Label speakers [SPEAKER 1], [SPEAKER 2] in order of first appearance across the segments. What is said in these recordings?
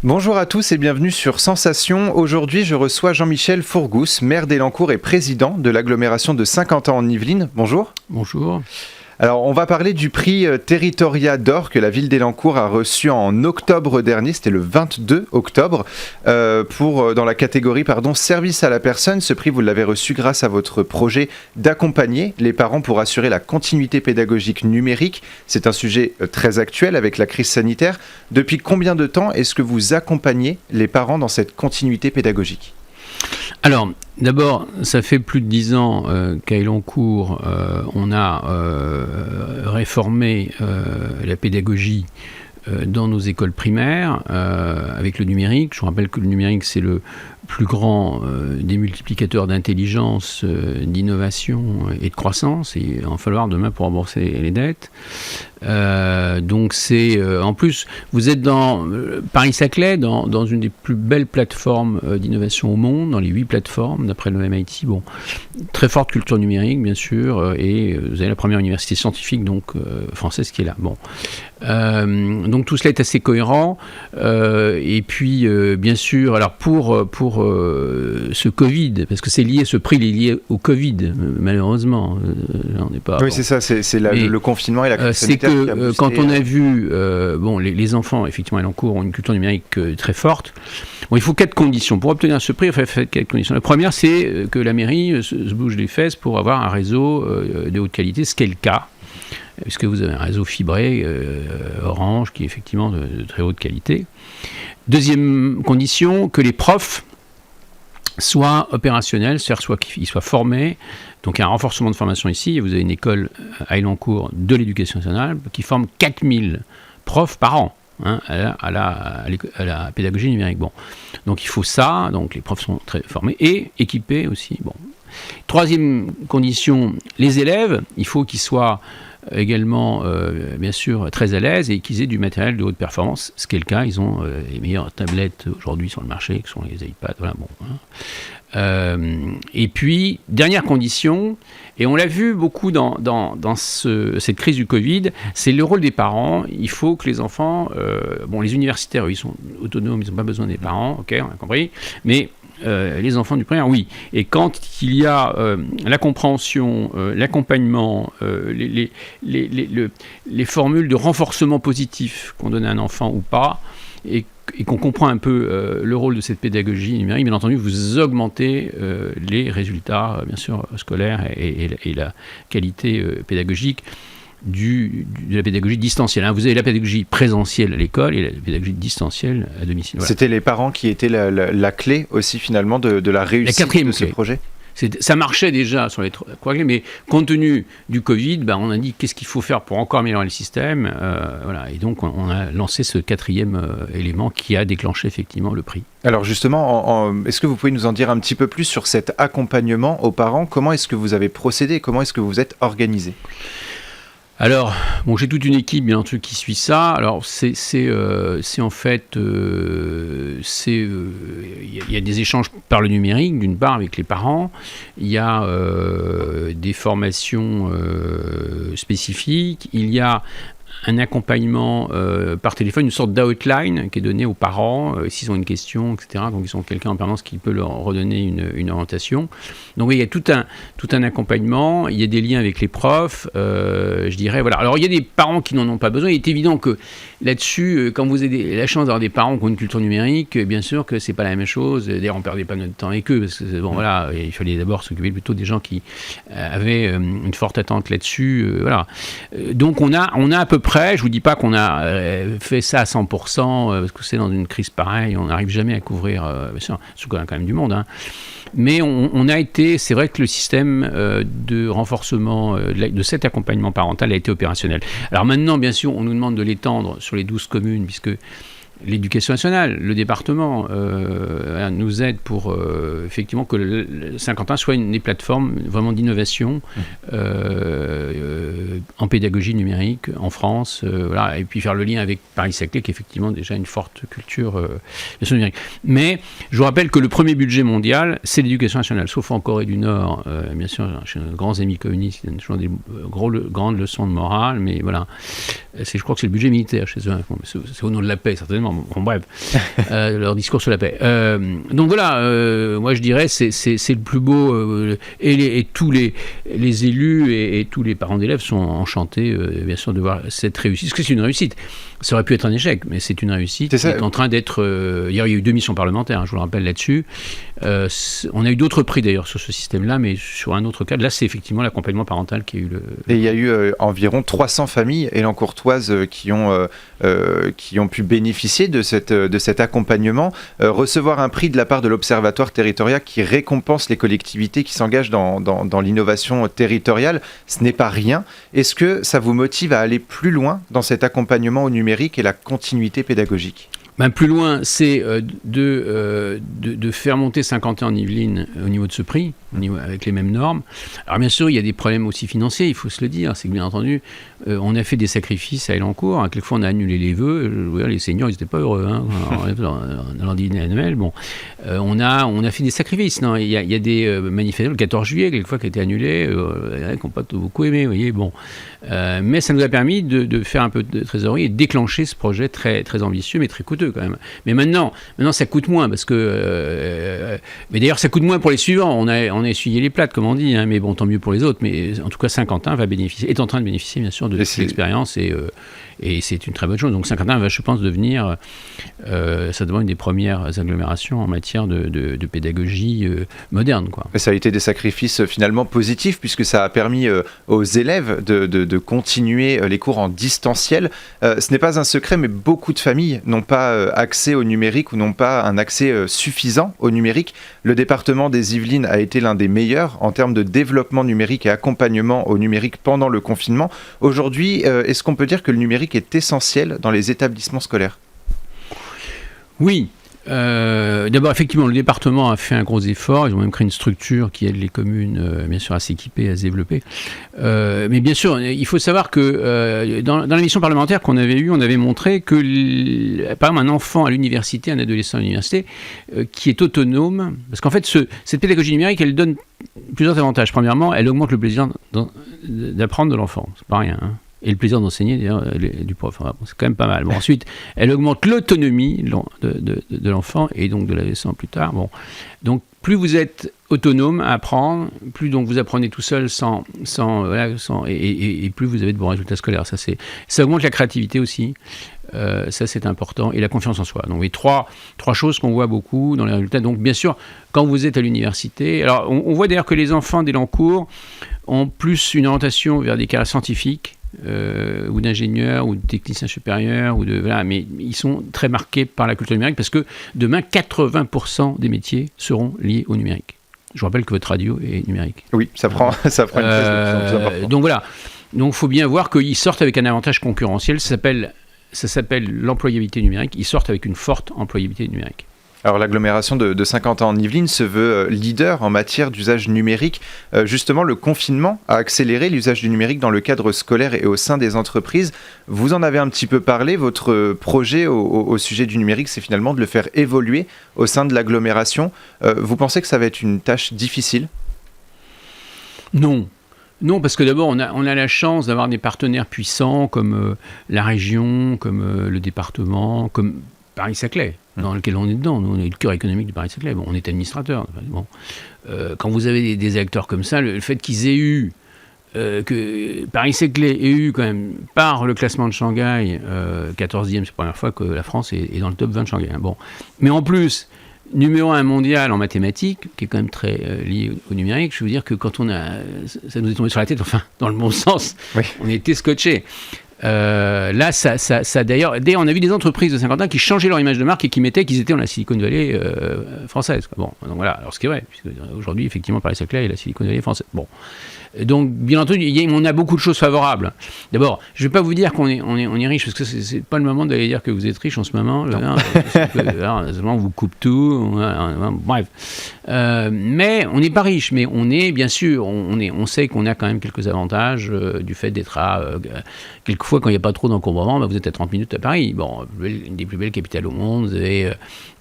[SPEAKER 1] Bonjour à tous et bienvenue sur Sensation. Aujourd'hui, je reçois Jean-Michel Fourgousse, maire d'Élancourt et président de l'agglomération de Saint-Quentin en Yvelines. Bonjour.
[SPEAKER 2] Bonjour.
[SPEAKER 1] Alors, on va parler du prix Territoria d'Or que la ville d'Élancourt a reçu en octobre dernier, c'était le 22 octobre, dans la catégorie service à la personne. Ce prix, vous l'avez reçu grâce à votre projet d'accompagner les parents pour assurer la continuité pédagogique numérique. C'est un sujet très actuel avec la crise sanitaire. Depuis combien de temps est-ce que vous accompagnez les parents dans cette continuité pédagogique ?
[SPEAKER 2] Alors, d'abord, ça fait plus de 10 ans qu'à Élancourt, on a réformé la pédagogie dans nos écoles primaires avec le numérique. Je vous rappelle que le numérique, c'est le plus grand des multiplicateurs d'intelligence, d'innovation et de croissance. Et il va en falloir demain pour rembourser les dettes. Donc c'est en plus vous êtes dans Paris-Saclay dans une des plus belles plateformes d'innovation au monde, dans les 8 plateformes d'après le MIT. Bon, très forte culture numérique bien sûr, et vous avez la première université scientifique donc française qui est là. Bon, donc tout cela est assez cohérent. Et puis bien sûr, alors pour ce Covid, parce que ce prix est lié au Covid malheureusement. On n'est pas.
[SPEAKER 1] Oui, c'est ça, c'est le confinement et la crise sanitaire.
[SPEAKER 2] Quand on a vu, les enfants, effectivement, à Élancourt ont une culture numérique très forte. Bon, il faut 4 conditions. Pour obtenir ce prix, il faut faire 4 conditions. La première, c'est que la mairie se bouge les fesses pour avoir un réseau de haute qualité, ce qui est le cas, puisque vous avez un réseau fibré, Orange, qui est effectivement de très haute qualité. Deuxième condition, que les profs soient opérationnels, c'est-à-dire soit qu'ils soient formés. Donc il y a un renforcement de formation ici. Vous avez une école à Élancourt de l'éducation nationale qui forme 4000 profs par an à la pédagogie numérique. Bon. Donc il faut ça, donc les profs sont très formés et équipés aussi. Bon. Troisième condition, les élèves, il faut qu'ils soient également, bien sûr, très à l'aise et qu'ils aient du matériel de haute performance, ce qui est le cas. Ils ont les meilleures tablettes aujourd'hui sur le marché, qui sont les iPads. Voilà, bon. Et puis, dernière condition, et on l'a vu beaucoup dans cette crise du Covid, c'est le rôle des parents. Il faut que les enfants, les universitaires, ils sont autonomes, ils n'ont pas besoin des parents, ok, on a compris, mais les enfants du primaire, oui. Et quand il y a la compréhension, l'accompagnement, les formules de renforcement positif qu'on donne à un enfant ou pas, et qu'on comprend un peu le rôle de cette pédagogie numérique, bien entendu, vous augmentez les résultats, bien sûr, scolaires et la qualité pédagogique de la pédagogie distancielle. Vous avez la pédagogie présentielle à l'école et la pédagogie distancielle à domicile. Voilà.
[SPEAKER 1] C'était les parents qui étaient la clé aussi finalement de la réussite de ce projet.
[SPEAKER 2] Ça marchait déjà sur les 3 clés, mais compte tenu du Covid, on a dit qu'est-ce qu'il faut faire pour encore améliorer le système. Voilà. Et donc on a lancé ce 4e élément qui a déclenché effectivement le prix.
[SPEAKER 1] Alors justement, est-ce que vous pouvez nous en dire un petit peu plus sur cet accompagnement aux parents ? Comment est-ce que vous avez procédé ? Comment est-ce que vous êtes organisé ?
[SPEAKER 2] Alors, j'ai toute une équipe, bien entendu, qui suit ça. Alors, c'est en fait, il y a des échanges par le numérique, d'une part, avec les parents. Il y a des formations spécifiques. Il y a un accompagnement par téléphone, une sorte d'outline qui est donnée aux parents s'ils ont une question, etc. Donc ils ont quelqu'un en permanence qui peut leur redonner une orientation. Donc oui, il y a tout un accompagnement, il y a des liens avec les profs, je dirais. Voilà. Alors il y a des parents qui n'en ont pas besoin. Il est évident que là-dessus, quand vous avez la chance d'avoir des parents qui ont une culture numérique, bien sûr que c'est pas la même chose. D'ailleurs, on perdait pas notre temps avec eux parce que voilà, il fallait d'abord s'occuper plutôt des gens qui avaient une forte attente là-dessus. Voilà. Donc on a à peu près. Je ne vous dis pas qu'on a fait ça à 100%, parce que c'est dans une crise pareille, on n'arrive jamais à couvrir, bien sûr, parce qu'on a quand même du monde, mais on a été, c'est vrai que le système de renforcement de cet accompagnement parental a été opérationnel. Alors maintenant, bien sûr, on nous demande de l'étendre sur les 12 communes, puisque l'éducation nationale, le département nous aide pour effectivement que Saint-Quentin soit une des plateformes vraiment d'innovation en pédagogie numérique en France, voilà, et puis faire le lien avec Paris-Saclay qui est effectivement déjà une forte culture numérique. Mais je vous rappelle que le premier budget mondial, c'est l'éducation nationale, sauf en Corée du Nord, bien sûr, chez nos grands amis communistes qui donnent toujours des grandes leçons de morale, mais voilà. Je crois que c'est le budget militaire chez eux. Bon, c'est au nom de la paix, certainement. Bon, bref, leur discours sur la paix. Donc voilà, moi je dirais c'est le plus beau. Et tous les élus et tous les parents d'élèves sont enchantés, bien sûr, de voir cette réussite. Parce que c'est une réussite. Ça aurait pu être un échec, mais c'est une réussite. C'est en train d'être. Il y a eu 2 missions parlementaires, je vous le rappelle là-dessus. On a eu d'autres prix d'ailleurs sur ce système-là, mais sur un autre cadre. Là, c'est effectivement l'accompagnement parental qui a eu le.
[SPEAKER 1] Et il y a eu environ 300 familles élancourtoises qui ont pu bénéficier de cet accompagnement. Recevoir un prix de la part de l'Observatoire territorial qui récompense les collectivités qui s'engagent dans l'innovation territoriale, ce n'est pas rien. Est-ce que ça vous motive à aller plus loin dans cet accompagnement au numérique et la continuité pédagogique ?
[SPEAKER 2] Plus loin, c'est de faire monter Saint-Quentin en Yvelines au niveau de ce prix, avec les mêmes normes. Alors bien sûr, il y a des problèmes aussi financiers, il faut se le dire. C'est que bien entendu, on a fait des sacrifices à Élancourt. Quelquefois, on a annulé les vœux. Les seniors, ils n'étaient pas heureux. Dans leur dîner annuel, bon. On a fait des sacrifices. Non, il y a des manifestations le 14 juillet, quelquefois, qui ont été annulés, qui n'ont pas beaucoup aimé. Vous voyez, bon. Mais ça nous a permis de faire un peu de trésorerie et de déclencher ce projet très, très ambitieux, mais très coûteux quand même. Mais maintenant ça coûte moins parce que. Mais d'ailleurs, ça coûte moins pour les suivants. On a essuyé les plates, comme on dit. Mais bon, tant mieux pour les autres. Mais en tout cas, Saint-Quentin est en train de bénéficier, bien sûr, de cette expérience et c'est une très bonne chose. Donc Saint-Quentin va, je pense, devenir certainement une des premières agglomérations en matière de pédagogie moderne, quoi.
[SPEAKER 1] Et ça a été des sacrifices finalement positifs puisque ça a permis aux élèves de continuer les cours en distanciel. Ce n'est pas un secret, mais beaucoup de familles n'ont pas accès au numérique ou n'ont pas un accès suffisant au numérique. Le département des Yvelines a été l'un des meilleurs en termes de développement numérique et accompagnement au numérique pendant le confinement. Aujourd'hui, est-ce qu'on peut dire que le numérique est essentiel dans les établissements scolaires ?
[SPEAKER 2] Oui. D'abord, effectivement, le département a fait un gros effort. Ils ont même créé une structure qui aide les communes, bien sûr, à s'équiper, à se développer. Mais bien sûr, il faut savoir que dans la mission parlementaire qu'on avait eue, on avait montré que, par exemple, un enfant à l'université, un adolescent à l'université, qui est autonome, parce qu'en fait, cette pédagogie numérique, elle donne plusieurs avantages. Premièrement, elle augmente le plaisir d'apprendre de l'enfant. C'est pas rien, hein. Et le plaisir d'enseigner, d'ailleurs, du prof. Enfin, bon, c'est quand même pas mal. Bon, ensuite, elle augmente l'autonomie de l'enfant et donc de l'adolescent plus tard. Bon. Donc, plus vous êtes autonome à apprendre, plus donc vous apprenez tout seul et plus vous avez de bons résultats scolaires. Ça augmente la créativité aussi. Ça, c'est important. Et la confiance en soi. Donc, les trois choses qu'on voit beaucoup dans les résultats. Donc, bien sûr, quand vous êtes à l'université... Alors, on voit d'ailleurs que les enfants d'Élancourt ont plus une orientation vers des carrières scientifiques, ou d'ingénieurs, ou de techniciens supérieurs, mais ils sont très marqués par la culture numérique parce que demain, 80% des métiers seront liés au numérique. Je vous rappelle que votre radio est numérique.
[SPEAKER 1] Oui, ça prend une place de plus en plus importante.
[SPEAKER 2] Donc voilà. Donc il faut bien voir qu'ils sortent avec un avantage concurrentiel. Ça s'appelle l'employabilité numérique. Ils sortent avec une forte employabilité numérique.
[SPEAKER 1] Alors l'agglomération de Saint-Quentin en Yvelines se veut leader en matière d'usage numérique. Justement, le confinement a accéléré l'usage du numérique dans le cadre scolaire et au sein des entreprises. Vous en avez un petit peu parlé. Votre projet au sujet du numérique, c'est finalement de le faire évoluer au sein de l'agglomération. Vous pensez que ça va être une tâche difficile ?
[SPEAKER 2] Non, parce que d'abord, on a la chance d'avoir des partenaires puissants comme la région, comme le département, comme Paris-Saclay, dans lequel on est dedans. Nous, on est le cœur économique de Paris-Saclay. Bon, on est administrateur. Bon. Quand vous avez des acteurs comme ça, le fait qu'ils aient eu, que Paris-Saclay ait eu quand même, par le classement de Shanghai, 14e, c'est la première fois que la France est dans le top 20 de Shanghai. Hein. Bon. Mais en plus, numéro 1 mondial en mathématiques, qui est quand même très lié au numérique, je veux dire que quand ça nous est tombé sur la tête, enfin, dans le bon sens, oui. On était scotchés. Là, ça d'ailleurs, on a vu des entreprises de Saint-Quentin qui changeaient leur image de marque et qui mettaient qu'ils étaient dans la Silicon Valley française. Bon, donc voilà, alors ce qui est vrai, puisque aujourd'hui, effectivement, Paris-Saclay est la Silicon Valley française. Bon. Donc, bien entendu, on a beaucoup de choses favorables. D'abord, je ne vais pas vous dire qu'on est riche, parce que c'est pas le moment d'aller dire que vous êtes riche en ce moment. On vous coupe tout. Bref. Mais on n'est pas riche, mais on est, bien sûr, on sait qu'on a quand même quelques avantages du fait d'être à quelques chaque fois, quand il n'y a pas trop d'encombrement, vous êtes à 30 minutes à Paris. Bon, une des plus belles capitales au monde, vous avez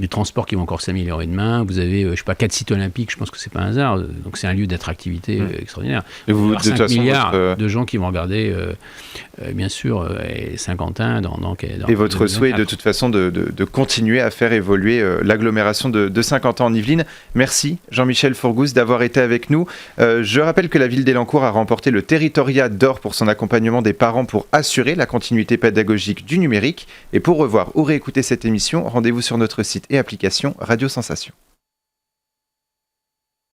[SPEAKER 2] des transports qui vont encore s'améliorer demain, vous avez, 4 sites olympiques, je pense que c'est pas un hasard, donc c'est un lieu d'attractivité extraordinaire.
[SPEAKER 1] Et vous,
[SPEAKER 2] il y aura 5 milliards
[SPEAKER 1] votre...
[SPEAKER 2] de gens qui vont regarder, bien sûr, Saint-Quentin dans
[SPEAKER 1] et votre souhait est de toute façon de continuer à faire évoluer l'agglomération de Saint-Quentin en Yvelines. Merci Jean-Michel Fourgousse d'avoir été avec nous. Je rappelle que la ville d'Elancourt a remporté le Territoria d'or pour son accompagnement des parents pour assurer la continuité pédagogique du numérique. Et pour revoir ou réécouter cette émission, rendez-vous sur notre site et application Radio Sensation.